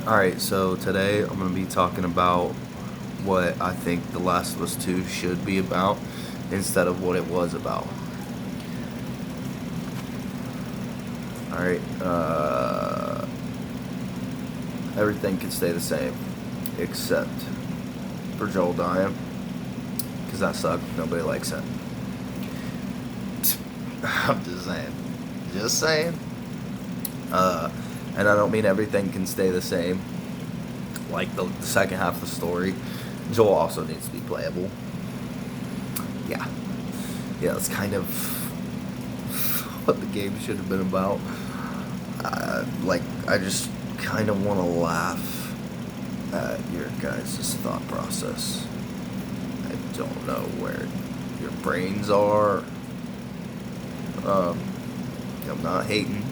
Alright, so today I'm going to be talking about what I think The Last of Us 2 should be about instead of what it was about. Alright, everything can stay the same except for Joel dying, because that sucked. Nobody likes it. I'm just saying. Just saying. And I don't mean everything can stay the same. Like the second half of the story, Joel also needs to be playable. Yeah. Yeah, that's kind of what the game should have been about. I just kind of want to laugh at your guys' thought process. I don't know where your brains are. I'm not hating.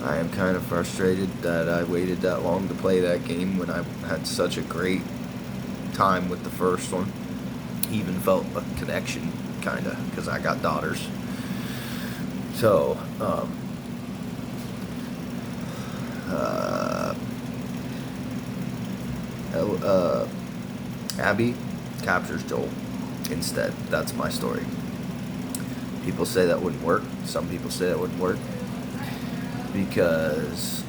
I am kind of frustrated that I waited that long to play that game when I had such a great time with the first one. Even felt a connection, kind of, because I got daughters. So, Abby captures Joel instead. That's my story. People say that wouldn't work. Some people say that wouldn't work because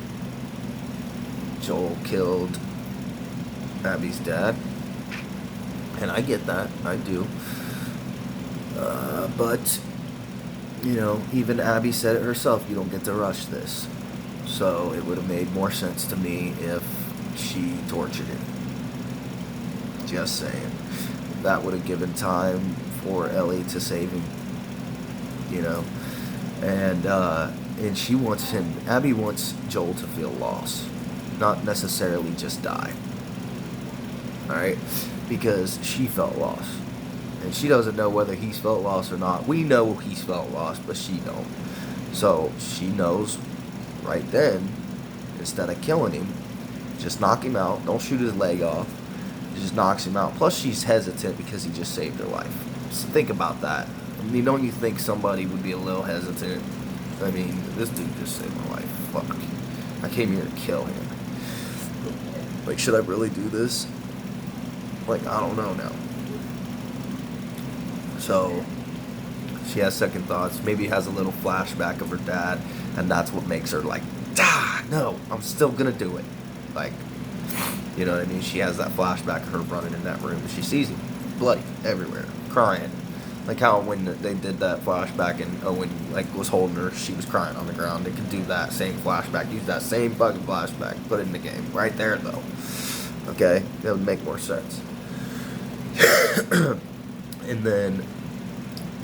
Joel killed Abby's dad, and I get that, I do. But even Abby said it herself. You don't get to rush this, so it would have made more sense to me if she tortured him. Just saying, that would have given time for Ellie to save him. And she wants him. Abby wants Joel to feel loss, not necessarily just die. All right, because she felt lost, and she doesn't know whether he's felt lost or not. We know he's felt lost, but she don't. So she knows right then, instead of killing him, just knock him out. Don't shoot his leg off. Just knocks him out. Plus, she's hesitant because he just saved her life. So think about that. I mean, don't you think somebody would be a little hesitant? I mean, this dude just saved my life. Fuck. I came here to kill him. Like, should I really do this? Like, I don't know now. So, she has second thoughts. Maybe has a little flashback of her dad, and that's what makes her like, no, I'm still gonna do it. Like, you know what I mean? She has that flashback of her running in that room, and she sees him, bloody, everywhere, crying. Like how when they did that flashback and Owen was holding her, she was crying on the ground. They could do that same flashback, use that same fucking flashback, put it in the game. Right there though. Okay? That would make more sense. And then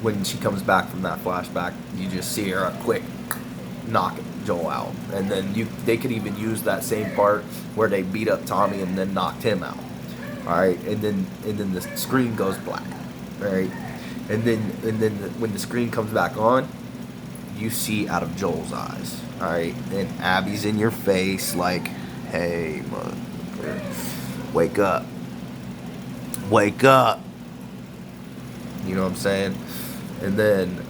when she comes back from that flashback, you just see her quick knock Joel out. And then they could even use that same part where they beat up Tommy and then knocked him out. Alright? And then the screen goes black. Alright? And then when the screen comes back on, you see out of Joel's eyes, all right? And Abby's in your face like, hey, motherfucker, wake up. Wake up. You know what I'm saying? And then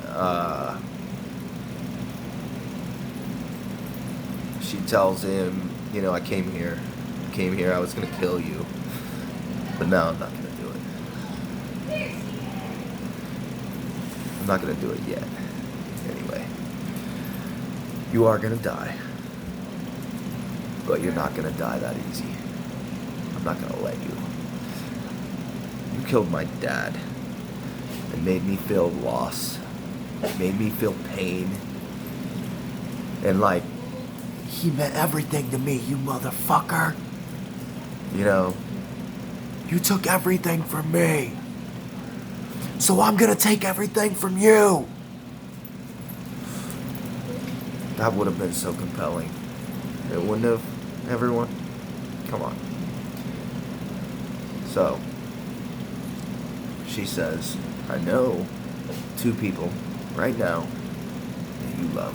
she tells him, I came here, I was going to kill you, but now I'm not going to do it. I'm not going to do it yet. Anyway. You are going to die. But you're not going to die that easy. I'm not going to let you. You killed my dad. It made me feel loss. It made me feel pain. And he meant everything to me, you motherfucker. You took everything from me. So I'm gonna take everything from you. That would have been so compelling. It wouldn't have, everyone? Come on. So, she says, I know two people right now that you love.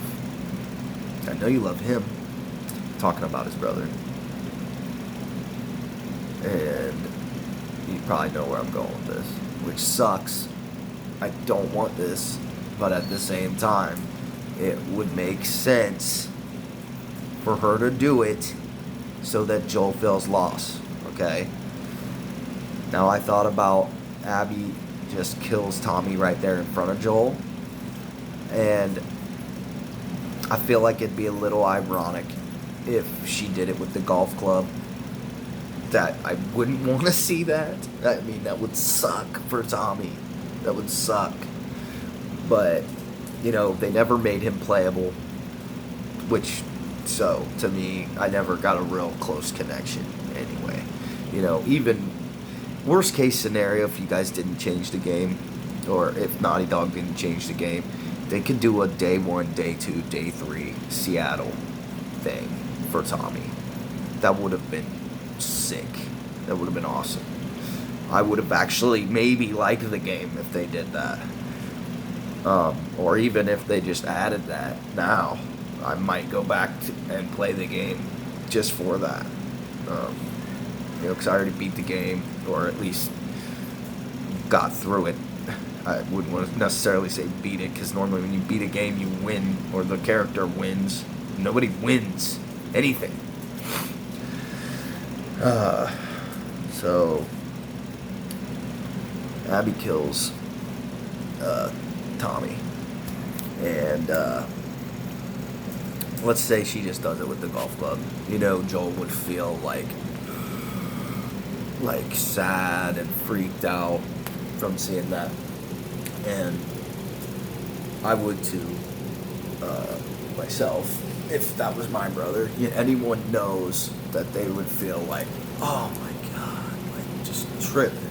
I know you love him. Talking about his brother. And you probably know where I'm going with this, which sucks. I don't want this, but at the same time, it would make sense for her to do it so that Joel feels lost, okay? Now I thought about Abby just kills Tommy right there in front of Joel, and I feel like it'd be a little ironic if she did it with the golf club. That I wouldn't want to see that. I mean, that would suck for Tommy. That would suck. But, they never made him playable, so to me, I never got a real close connection anyway. Even worst case scenario, if you guys didn't change the game, or if Naughty Dog didn't change the game, they could do a day 1, day 2, day 3 Seattle thing for Tommy. That would have been sick. That would have been awesome. I would have actually maybe liked the game if they did that. Or even if they just added that now, I might go back and play the game just for that. Because I already beat the game, or at least got through it. I wouldn't want to necessarily say beat it, because normally when you beat a game, you win, or the character wins. Nobody wins anything. So Abby kills Tommy, and let's say she just does it with the golf club. Joel would feel like sad and freaked out from seeing that, and I would too, myself, if that was my brother. Anyone knows that they would feel like, oh my god, like just tripping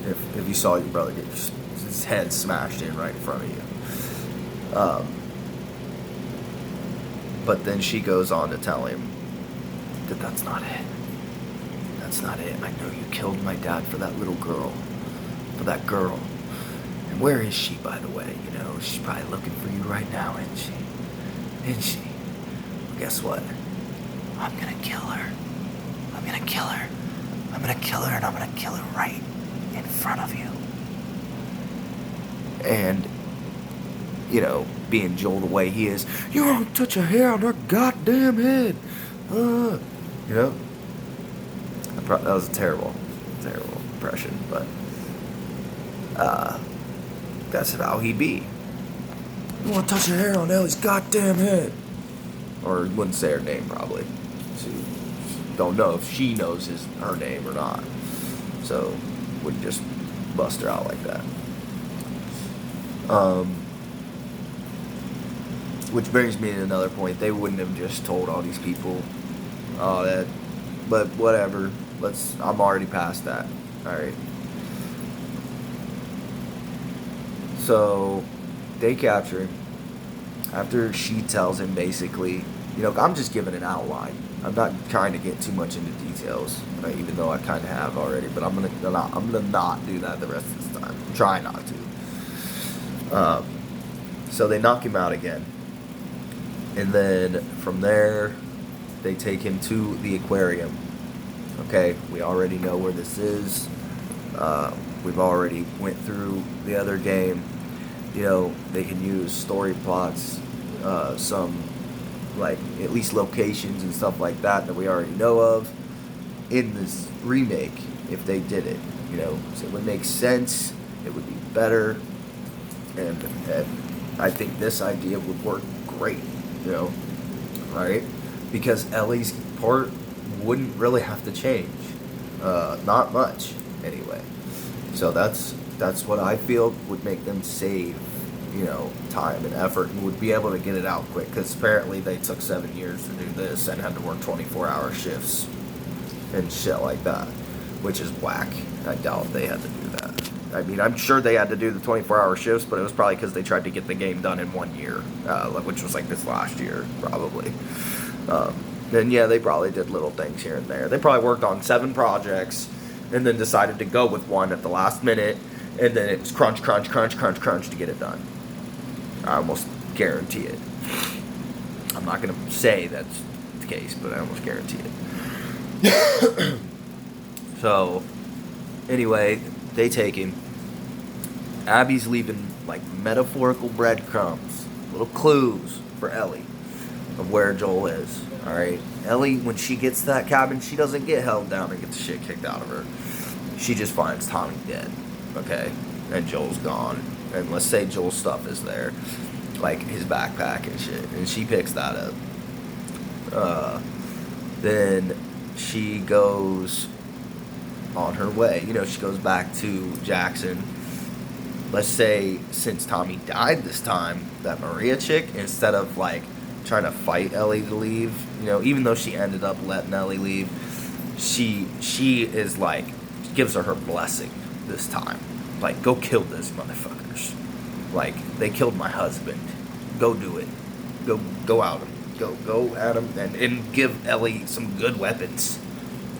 if you saw your brother get his head smashed in right in front of you. But then she goes on to tell him that that's not it. That's not it. I know you killed my dad for that little girl. For that girl. And where is she, by the way? She's probably looking for you right now, isn't she? Isn't she? Well, guess what? I'm gonna kill her. I'm gonna kill her. I'm gonna kill her, and I'm gonna kill her right in front of you. And, being Joel the way he is, you don't touch a hair on her goddamn head. That was a terrible impression, but that's how he be. You want to touch your hair on Ellie's goddamn head. Or wouldn't say her name, probably. She don't know if she knows her name or not. So, wouldn't just bust her out like that. Which brings me to another point. They wouldn't have just told all these people, that, but whatever. I'm already past that. Alright. So, they capture him. After she tells him basically, I'm just giving an outline. I'm not trying to get too much into details, even though I kind of have already. But I'm gonna not do that the rest of this time. Try not to. So they knock him out again, and then from there, they take him to the aquarium. Okay, we already know where this is. We've already went through the other game. They can use story plots, some, at least locations and stuff like that we already know of in this remake if they did it. So it would make sense. It would be better. And I think this idea would work great, right? Because Ellie's part wouldn't really have to change. Not much, anyway. So that's what I feel would make them save, time and effort, and would be able to get it out quick. Because apparently they took 7 years to do this and had to work 24-hour shifts and shit like that, which is whack. I doubt they had to do that. I mean, I'm sure they had to do the 24-hour shifts, but it was probably because they tried to get the game done in 1 year, which was this last year, probably. Then, yeah, they probably did little things here and there. They probably worked on 7 projects and then decided to go with one at the last minute, and then it was crunch to get it done. I almost guarantee it. I'm not going to say that's the case, but I almost guarantee it. So, anyway, they take him. Abby's leaving, metaphorical breadcrumbs, little clues for Ellie of where Joel is, alright? Ellie, when she gets to that cabin, she doesn't get held down and get the shit kicked out of her. She just finds Tommy dead, okay? And Joel's gone. And let's say Joel's stuff is there, like his backpack and shit, and she picks that up. Then she goes on her way. You know, she goes back to Jackson. Let's say since Tommy died this time, that Maria chick, instead of like trying to fight Ellie to leave, you know, even though she ended up letting Ellie leave, she is like, gives her blessing this time. Like, go kill these motherfuckers. Like, they killed my husband. Go do it. Go out. Go at him and give Ellie some good weapons.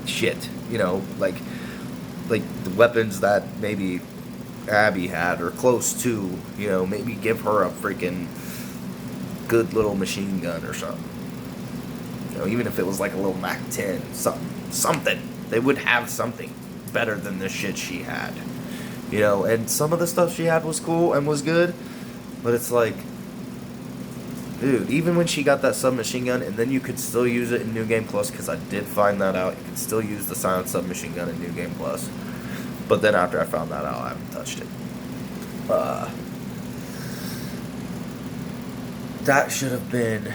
Shit. You know, like the weapons that maybe Abby had or close to, you know, maybe give her a freaking good little machine gun or something. You know, even if it was like a little MAC-10, something. They would have something better than the shit she had. You know, and some of the stuff she had was cool and was good, but it's like, dude, even when she got that submachine gun, and then you could still use it in New Game Plus, because I did find that out, you can still use the silent submachine gun in New Game Plus. But then after I found that out, I haven't touched it. That should have been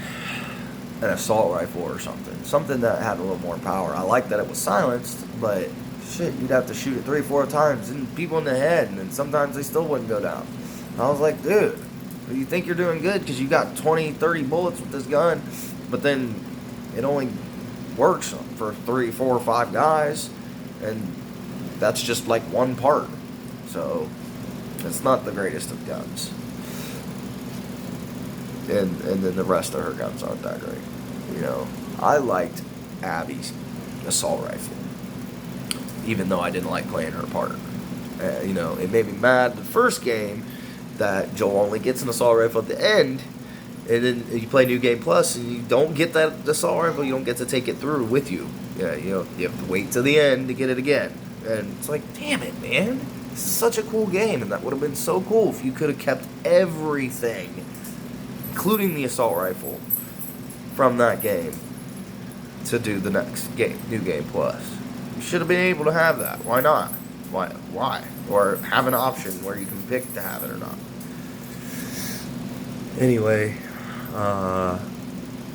an assault rifle or something. Something that had a little more power. I like that it was silenced, but shit, you'd have to shoot it 3-4 times and people in the head, and then sometimes they still wouldn't go down. And I was like, dude, you think you're doing good because you got 20, 30 bullets with this gun, but then it only works for 3, 4, 5 guys, and that's just like one part. So it's not the greatest of guns. And then the rest of her guns aren't that great. You know, I liked Abby's assault rifle, even though I didn't like playing her part. You know, it made me mad the first game that Joel only gets an assault rifle at the end, and then you play New Game Plus and you don't get that assault rifle. You don't get to take it through with you. Yeah, you know, you have to wait till the end to get it again. And it's like, damn it, man. This is such a cool game, and that would have been so cool if you could have kept everything, including the assault rifle, from that game to do the next game, New Game Plus. You should have been able to have that. Why not? Why? Or have an option where you can pick to have it or not. Anyway,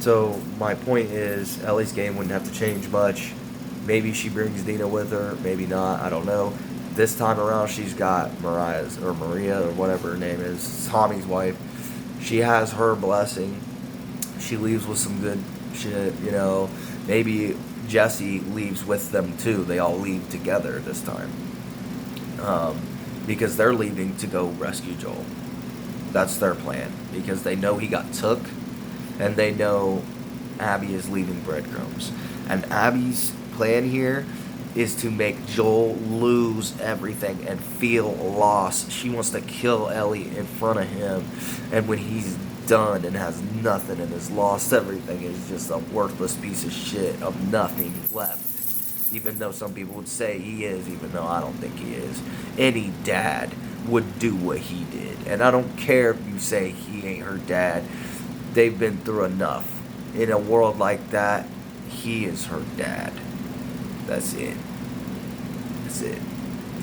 so my point is, Ellie's game wouldn't have to change much. Maybe she brings Dina with her, maybe not, I don't know. This time around, she's got Maria, or whatever her name is, Tommy's wife. She has her blessing. She leaves with some good shit, you know. Maybe Jesse leaves with them too. They all leave together this time. Because they're leaving to go rescue Joel. That's their plan. Because they know he got took, and they know Abby is leaving breadcrumbs. And Abby's plan here is to make Joel lose everything and feel lost. She wants to kill Ellie in front of him, and when he's done and has nothing and has lost everything, is just a worthless piece of shit of nothing left. Even though some people would say he is, even though I don't think he is. Any dad would do what he did, and I don't care if you say he ain't her dad. They've been through enough. In a world like that, he is her dad. That's it. That's it.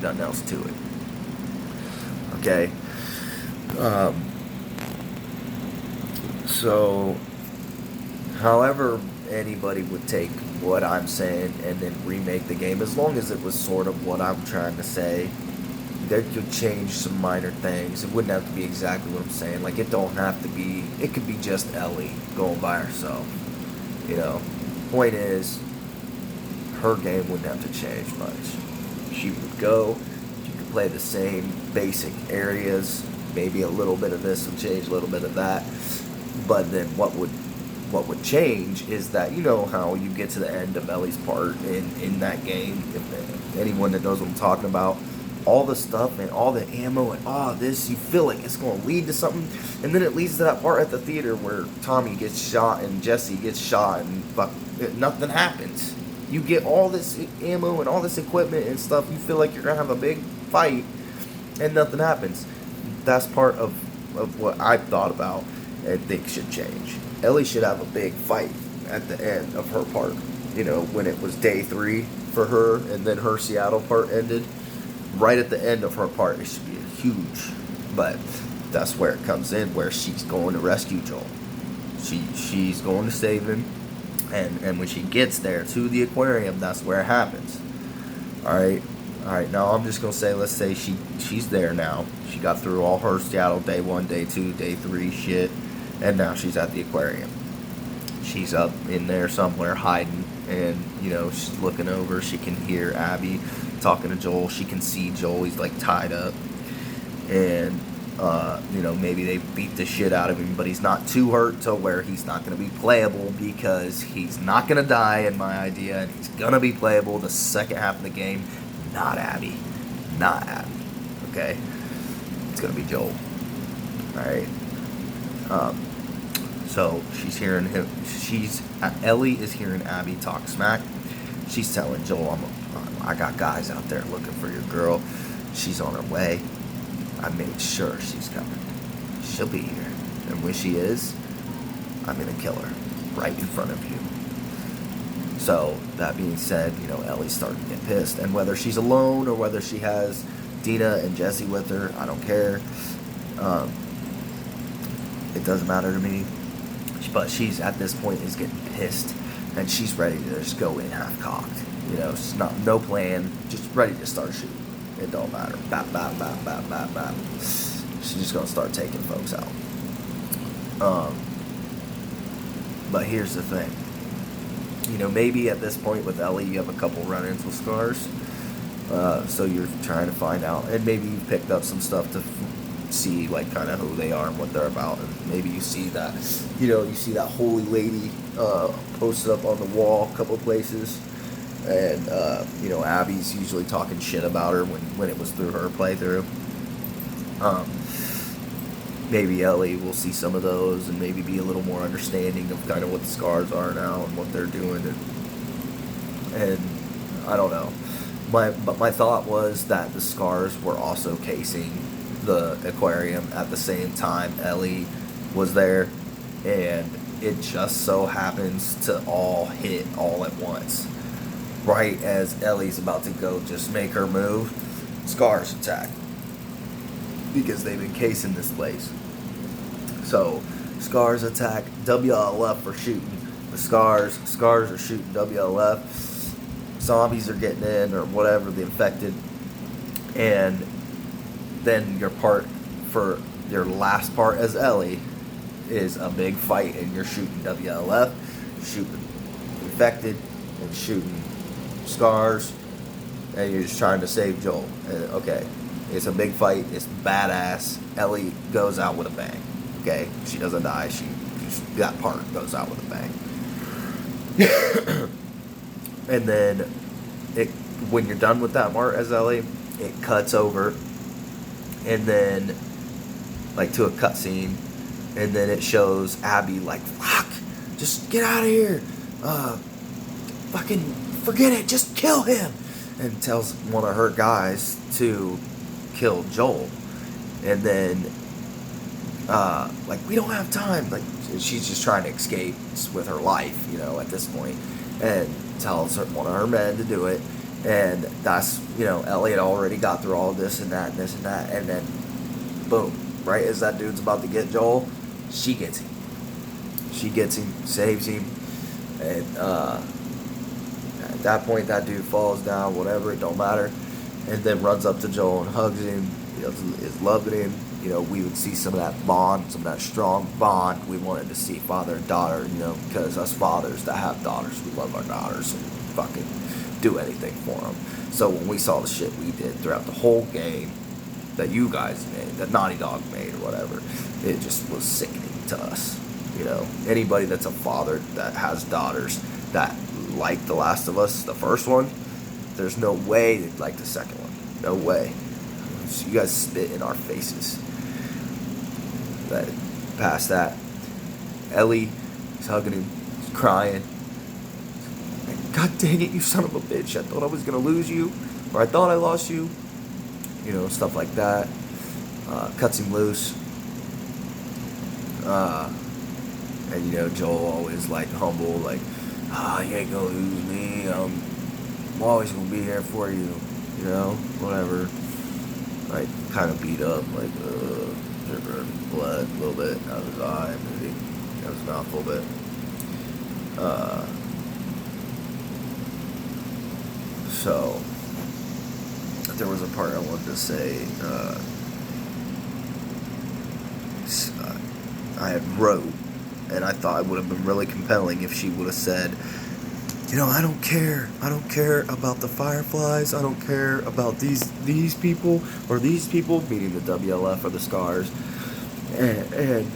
Nothing else to it. Okay. So, however anybody would take what I'm saying and then remake the game, as long as it was sort of what I'm trying to say, they could change some minor things. It wouldn't have to be exactly what I'm saying. Like, it don't have to be, it could be just Ellie going by herself. You know, point is, her game wouldn't have to change much. She would go, she could play the same basic areas, maybe a little bit of this would change, a little bit of that. But then what would change is that, you know how you get to the end of Ellie's part in that game, if anyone that knows what I'm talking about, all the stuff and all the ammo and all this, you feel like it's going to lead to something, and then it leads to that part at the theater where Tommy gets shot and Jesse gets shot and nothing happens. You get all this ammo and all this equipment and stuff, you feel like you're going to have a big fight, and nothing happens. That's part of what I've thought about and think should change. Ellie should have a big fight at the end of her part. When it was day 3 for her, and then her Seattle part ended. Right at the end of her part, it should be huge. But that's where it comes in, where she's going to rescue Joel. She's going to save him, and when she gets there to the aquarium, that's where it happens. All right. Now I'm just gonna say, let's say she's there now. She got through all her Seattle day 1, day 2, day 3 shit, and now she's at the aquarium. She's up in there somewhere hiding, and she's looking over. She can hear Abby talking to Joel. She can see Joel. He's like tied up, and maybe they beat the shit out of him, but he's not too hurt to where he's not going to be playable, because he's not going to die in my idea, and he's going to be playable the second half of the game. Not Abby. Okay? It's going to be Joel. Alright? So she's hearing him. Ellie is hearing Abby talk smack. She's telling Joel, I got guys out there looking for your girl. She's on her way. I made sure she's coming. She'll be here. And when she is, I'm going to kill her right in front of you. So, that being said, Ellie's starting to get pissed. And whether she's alone or whether she has Dina and Jesse with her, I don't care. It doesn't matter to me. But she's, at this point, is getting pissed. And she's ready to just go in half-cocked. She's no plan, just ready to start shooting. It don't matter. Bap, bap, bap, bap, bap, bap. She's just going to start taking folks out. But here's the thing. Maybe at this point with Ellie, you have a couple run-ins with Scars. So you're trying to find out. And maybe you've picked up some stuff to see, like, kind of who they are and what they're about. And maybe you see that, you see that holy lady posted up on the wall a couple places. And, Abby's usually talking shit about her when it was through her playthrough. Maybe Ellie will see some of those and maybe be a little more understanding of kind of what the Scars are now and what they're doing. And I don't know. But my thought was that the Scars were also casing the aquarium at the same time Ellie was there. And it just so happens to all hit all at once. Right as Ellie's about to go just make her move, Scars attack. Because they've been casing this place. So, Scars attack, WLF for shooting. The Scars are shooting WLF. Zombies are getting in, or whatever, the infected. And then your part for your last part as Ellie is a big fight, and you're shooting WLF, shooting infected, and shooting Scars, and you're just trying to save Joel. And, okay, it's a big fight. It's badass. Ellie goes out with a bang. Okay, she doesn't die. That part goes out with a bang. And then, when you're done with that part as Ellie, it cuts over, and then, like, to a cutscene, and then it shows Abby like, fuck, just get out of here. Fucking forget it, just kill him. And tells one of her guys to kill Joel. And then, like, we don't have time. Like, she's just trying to escape with her life, at this point. And tells one of her men to do it. And that's, Ellie had already got through all this and that and this and that. And then, boom, right as that dude's about to get Joel, she gets him. She gets him, saves him. And, at that point, that dude falls down, whatever, it don't matter. And then runs up to Joel and hugs him, is loving him. We would see some of that bond, some of that strong bond we wanted to see, father and daughter, because us fathers that have daughters, we love our daughters and fucking do anything for them. So when we saw the shit we did throughout the whole game that you guys made, that Naughty Dog made or whatever, it just was sickening to us. Anybody that's a father that has daughters that like The Last of Us, the first one, there's no way they'd like the second one. No way. So you guys spit in our faces. But past that, Ellie is hugging him, he's crying. God dang it, you son of a bitch. I thought I was going to lose you, or I thought I lost you. Stuff like that. Cuts him loose. And, Joel always, like, humble, like, you ain't gonna lose me. I'm always gonna be here for you. Whatever. Like, kind of beat up, like, dripping blood a little bit out of his eye, maybe out of his mouth a little bit. So, there was a part I wanted to say, I had wrote, and I thought it would have been really compelling if she would have said, I don't care about the Fireflies, I don't care about these people, or these people, meaning the WLF or the Scars, and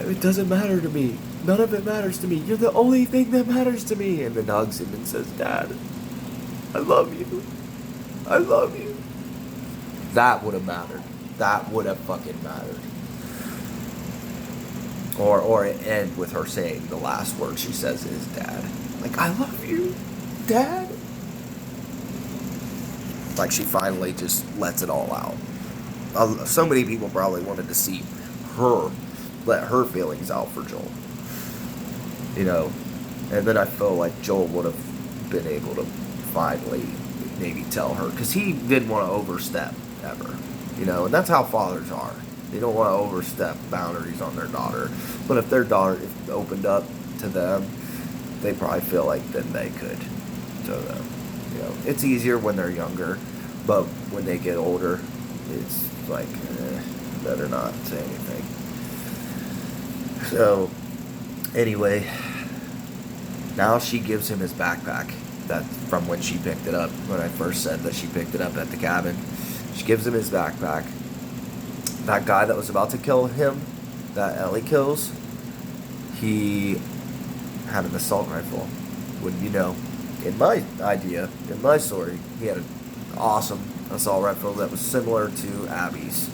it doesn't matter to me, none of it matters to me, you're the only thing that matters to me, and then hugs him and says, Dad, I love you, that would have mattered, that would have fucking mattered. Or it end with her saying the last word she says is Dad. Like, I love you, Dad. Like, she finally just lets it all out. So many people probably wanted to see her let her feelings out for Joel. And then I feel like Joel would have been able to finally maybe tell her. Because he didn't want to overstep ever. And that's how fathers are. They don't want to overstep boundaries on their daughter. But if their daughter opened up to them, they probably feel like then they could to them. It's easier when they're younger, but when they get older, it's like, better not say anything. So, anyway, now she gives him his backpack. That from when she picked it up, when I first said that she picked it up at the cabin. She gives him his backpack. That guy that was about to kill him, that Ellie kills, he had an assault rifle. Wouldn't you know? In my story, he had an awesome assault rifle that was similar to Abby's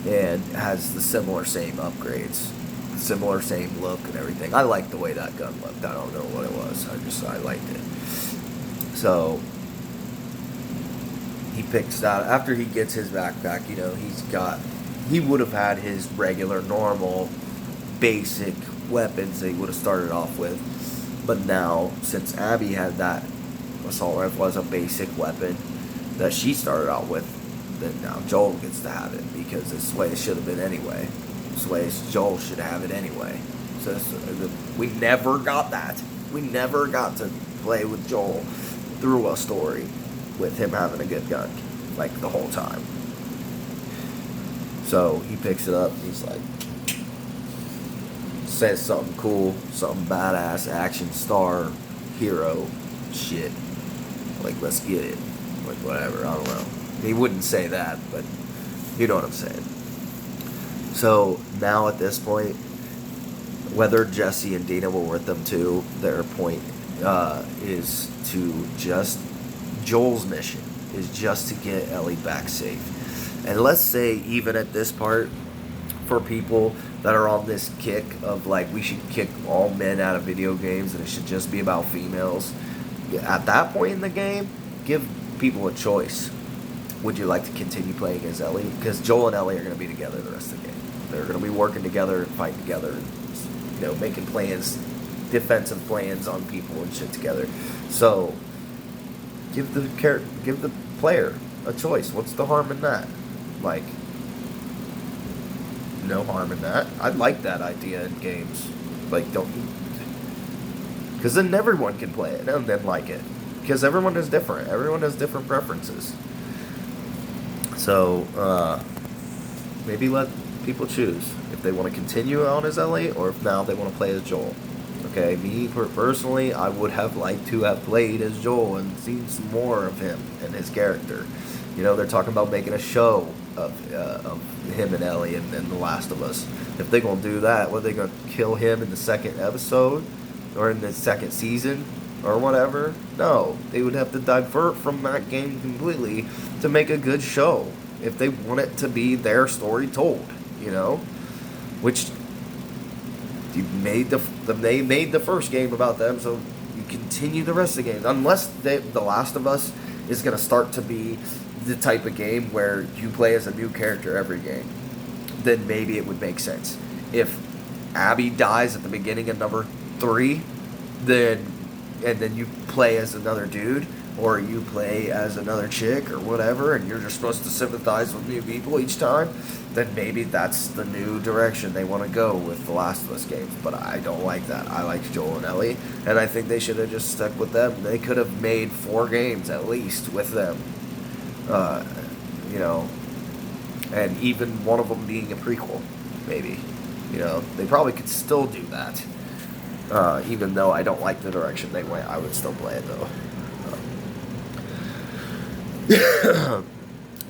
and has the similar same upgrades, similar same look and everything. I liked the way that gun looked. I don't know what it was. I liked it. So he picks out after he gets his backpack. He would have had his regular, normal, basic weapons that he would have started off with. But now, since Abby had that assault rifle as a basic weapon that she started out with, then now Joel gets to have it because this way it should have been anyway. This way Joel should have it anyway. So we never got that. We never got to play with Joel through a story with him having a good gun, like the whole time. So he picks it up and he's like, says something cool, something badass, action star, hero shit. Like, let's get it. Like, whatever, I don't know. He wouldn't say that, but you know what I'm saying. So now at this point, whether Jesse and Dina were with them too, their point is to just, Joel's mission is just to get Ellie back safe. And let's say even at this part, for people that are on this kick of like we should kick all men out of video games and it should just be about females, at that point in the game, give people a choice. Would you like to continue playing as Ellie? Because Joel and Ellie are going to be together the rest of the game. They're going to be working together and fighting together and, making plans, defensive plans on people and shit together. So give the player a choice. What's the harm in that? Like, no harm in that. I like that idea in games. Like, don't... Because then everyone can play it and then like it. Because everyone is different. Everyone has different preferences. So, maybe let people choose if they want to continue on as Ellie or if now they want to play as Joel. Okay, me personally, I would have liked to have played as Joel and seen some more of him and his character. They're talking about making a show of him and Ellie and The Last of Us. If they're going to do that, what are they going to kill him in the second episode or in the second season or whatever? No, they would have to divert from that game completely to make a good show if they want it to be their story told, which they made the first game about them, so you continue the rest of the game unless The Last of Us is going to start to be the type of game where you play as a new character every game. Then maybe it would make sense. If Abby dies at the beginning of number 3, then and then you play as another dude, or you play as another chick or whatever, and you're just supposed to sympathize with new people each time, then maybe that's the new direction they want to go with the Last of Us games. But I don't like that. I like Joel and Ellie, and I think they should have just stuck with them. They could have made 4 games at least with them, you know, and even one of them being a prequel, maybe. You know, they probably could still do that. Even though I don't like the direction they went, I would still play it though.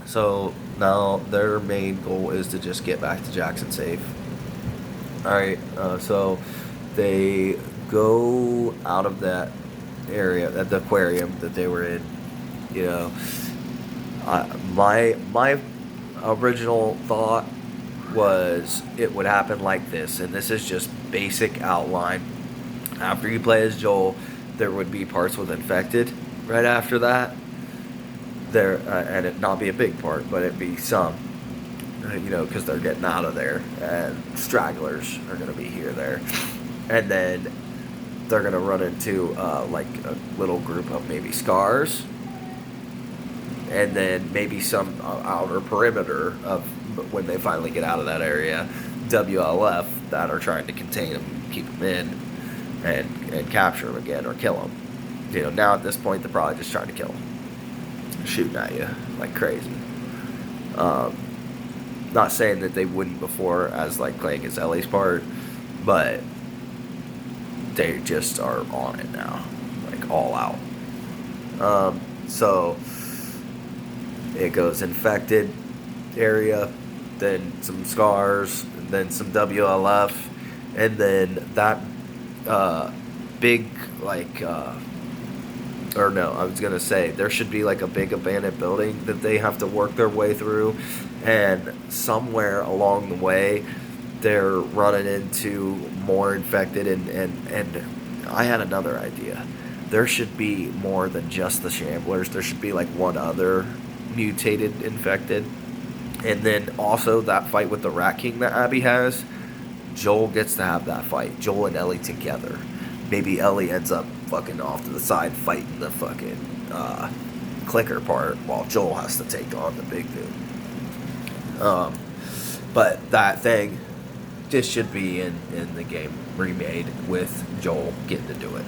So now their main goal is to just get back to Jackson safe. Alright, so they go out of that area, at the aquarium that they were in. You know, my original thought was it would happen like this, and this is just basic outline. After you play as Joel, there would be parts with infected right after that. There, and it not be a big part, but it'd be some, you know, because they're getting out of there, and stragglers are going to be here, there, and then they're going to run into like a little group of maybe scars, and then maybe some outer perimeter of when they finally get out of that area, WLF that are trying to contain them, keep them in, and capture them again or kill them. You know, now at this point they're probably just trying to kill them, shooting at you like crazy. Not saying that they wouldn't before, as like playing as Ellie's part, but they just are on it now, like all out. So it goes infected area, then some scars, and then some WLF, and then that big like or no, I was gonna say there should be like a big abandoned building that they have to work their way through, and somewhere along the way they're running into more infected, and I had another idea. There should be more than just the Shamblers. There should be like one other mutated infected, and then also that fight with the Rat King that Abby has. Joel gets to have that fight. Joel and Ellie together. Maybe Ellie ends up fucking off to the side fighting the fucking clicker part while Joel has to take on the big dude. But that thing just should be in the game remade with Joel getting to do it.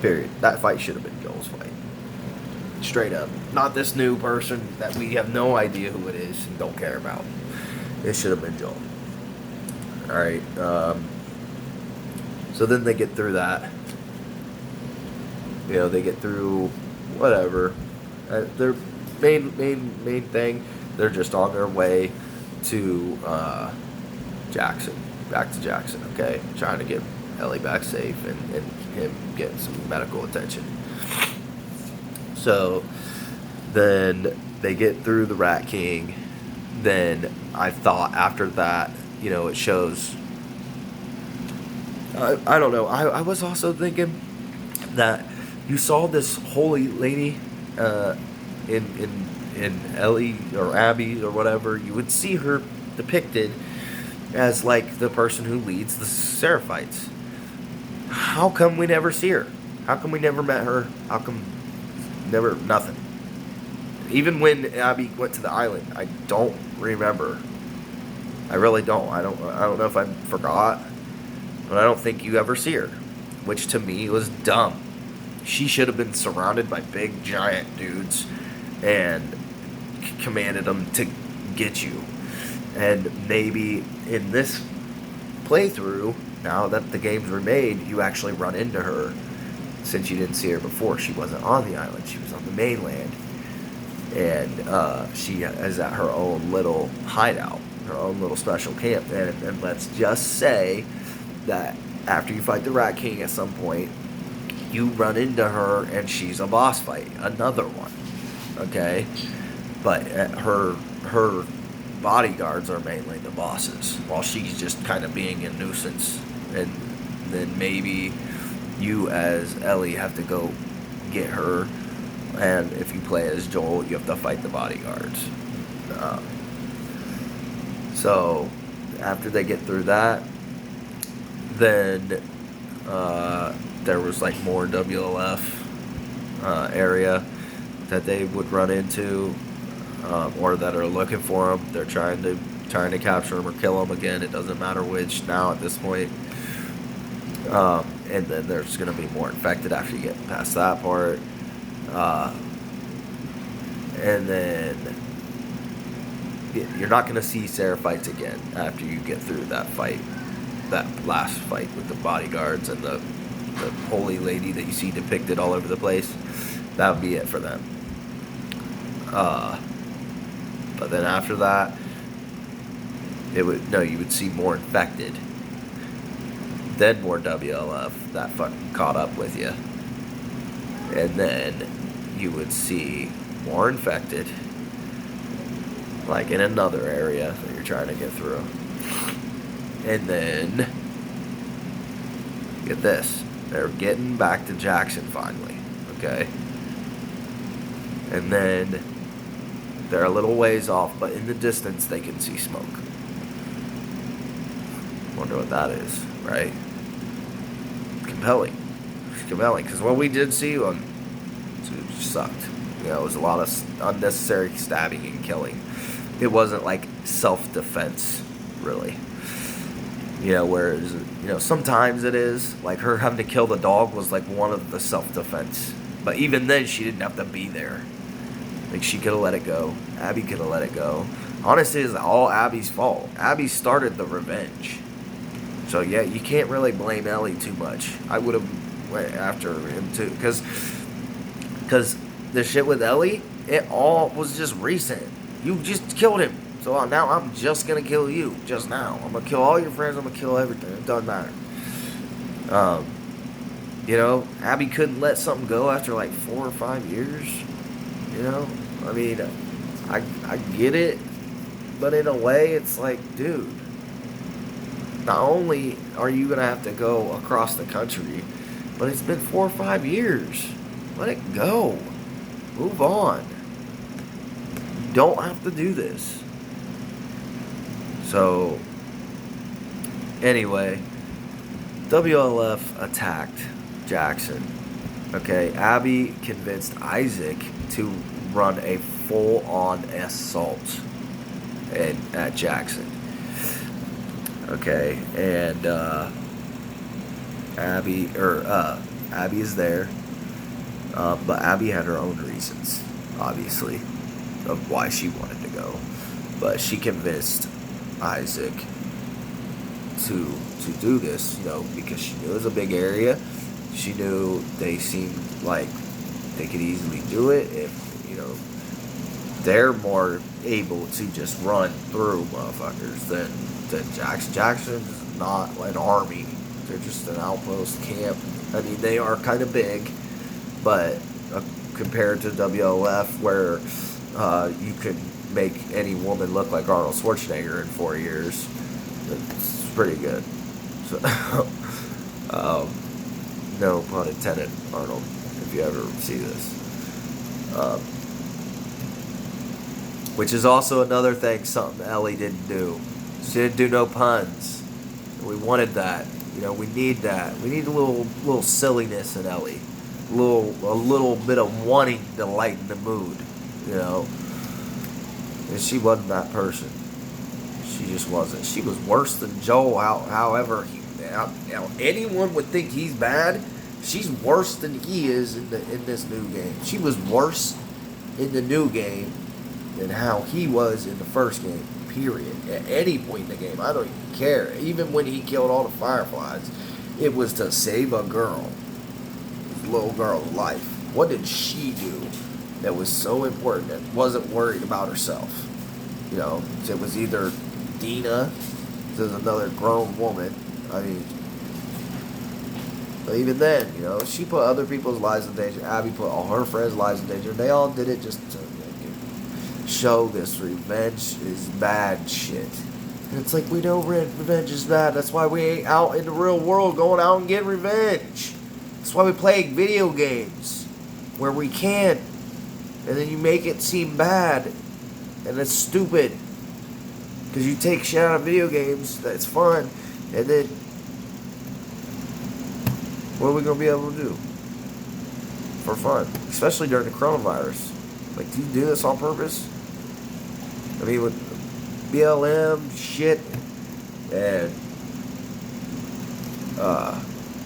Period. That fight should have been Joel's fight. Straight up. Not this new person that we have no idea who it is and don't care about. It should have been Joel. Alright, so then they get through that. You know, they get through whatever. Their main thing, they're just on their way to Jackson. Back to Jackson, okay? Trying to get Ellie back safe and him getting some medical attention. So then they get through the Rat King. Then I thought after that, you know, it shows. I don't know. I was also thinking that you saw this holy lady in Ellie or Abby or whatever. You would see her depicted as like the person who leads the Seraphites. How come we never see her? How come we never met her? How come never nothing? Even when Abby went to the island, I don't remember. I really don't. I don't know if I forgot, but I don't think you ever see her, which to me was dumb. She should have been surrounded by big giant dudes and commanded them to get you. And maybe in this playthrough, now that the game's remade, you actually run into her, since you didn't see her before. She wasn't on the island. She was on the mainland. And she is at her own little hideout, her own little special camp. And let's just say that after you fight the Rat King at some point, you run into her and she's a boss fight. Another one. Okay? But her bodyguards are mainly the bosses, while she's just kind of being a nuisance. And then maybe you as Ellie have to go get her, and if you play as Joel, you have to fight the bodyguards. So after they get through that, then there was like more WLF area that they would run into, or that are looking for them. They're trying to capture them or kill them again. It doesn't matter which now at this point. And then there's going to be more infected after you get past that part. And then you're not going to see Seraphites again after you get through that fight, that last fight with the bodyguards and the holy lady that you see depicted all over the place. That would be it for them. But then after that, you would see more infected. Then more WLF that fucking caught up with you. And then you would see more infected, like in another area that you're trying to get through. And then, get this, they're getting back to Jackson finally, okay? And then they're a little ways off, but in the distance they can see smoke. Wonder what that is, right? Compelling, because what we did see it sucked. You know, it was a lot of unnecessary stabbing and killing. It wasn't like self-defense, really. You know, whereas, you know, sometimes it is. Like her having to kill the dog was like one of the self-defense. But even then, she didn't have to be there. Like, she could have let it go. Abby could have let it go. Honestly, it's all Abby's fault. Abby started the revenge. So, yeah, you can't really blame Ellie too much. I would have went after him, too. Because the shit with Ellie, it all was just recent. You just killed him. So now I'm just going to kill you. Just now. I'm going to kill all your friends. I'm going to kill everything. It doesn't matter. You know, Abby couldn't let something go after like 4 or 5 years. You know? I mean, I get it. But in a way, it's like, dude, not only are you going to have to go across the country, but it's been 4 or 5 years. Let it go. Move on. You don't have to do this. So, anyway, WLF attacked Jackson. Okay, Abby convinced Isaac to run a full-on assault at Jackson. Okay, and Abby is there, but Abby had her own reasons, obviously, of why she wanted to go. But she convinced Isaac to do this, you know, because she knew it was a big area. She knew they seemed like they could easily do it if, you know, they're more able to just run through motherfuckers than Jackson. Jackson's not an army. They're just an outpost camp. I mean, they are kind of big, but compared to WLF, where you could make any woman look like Arnold Schwarzenegger in 4 years, it's pretty good. So, no pun intended, Arnold, if you ever see this. Which is also another thing, something Ellie didn't do. She didn't do no puns. We wanted that. You know, we need that. We need a little silliness in Ellie. A little bit of wanting to lighten the mood, you know. And she wasn't that person. She just wasn't. She was worse than Joel. However, anyone would think he's bad. She's worse than he is in this new game. She was worse in the new game than how he was in the first game. Period. At any point in the game, I don't even care. Even when he killed all the Fireflies, it was to save a girl, this little girl's life. What did she do that was so important that wasn't worried about herself? You know, it was either Dina, there's another grown woman. I mean, but even then, you know, she put other people's lives in danger. Abby put all her friends' lives in danger. They all did it just to show this revenge is bad shit. And it's like, we know revenge is bad. That's why we ain't out in the real world going out and getting revenge. That's why we play video games where we can. And then you make it seem bad. And it's stupid. Because you take shit out of video games. That's fun. And then What are we gonna be able to do for fun, especially during the coronavirus? Like, do you do this on purpose? I mean, with BLM shit and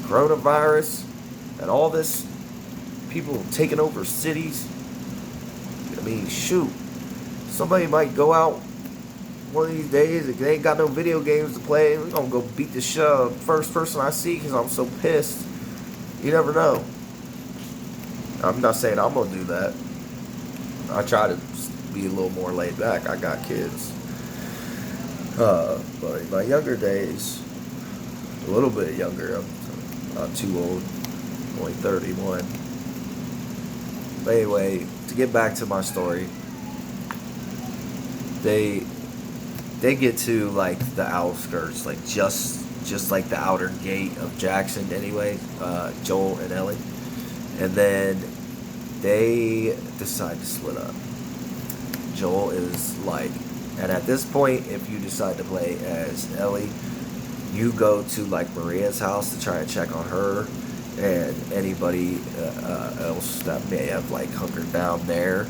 coronavirus and all this, people taking over cities. I mean, shoot, somebody might go out one of these days if they ain't got no video games to play. We're gonna go beat the shit out of the first person I see because I'm so pissed. You never know. I'm not saying I'm gonna do that. I try to be a little more laid back. I got kids. But in my younger days, a little bit younger, I'm not too old, only 31. But anyway, to get back to my story, they get to like the outskirts, like just like the outer gate of Jackson anyway, Joel and Ellie. And then they decide to split up. Joel is like, and at this point, if you decide to play as Ellie, you go to like Maria's house to try and check on her and anybody else that may have like hunkered down there,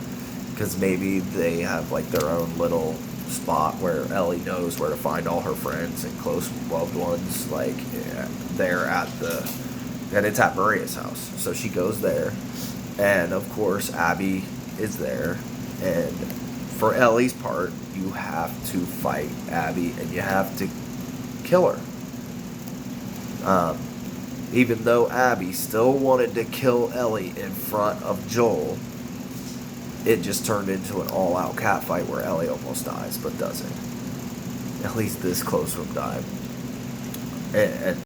because maybe they have like their own little spot where Ellie knows where to find all her friends and close loved ones, like there at the, and it's at Maria's house, so she goes there, and of course Abby is there, and for Ellie's part, you have to fight Abby and you have to kill her. Even though Abby still wanted to kill Ellie in front of Joel, it just turned into an all-out catfight where Ellie almost dies, but doesn't. At least this close from dying. And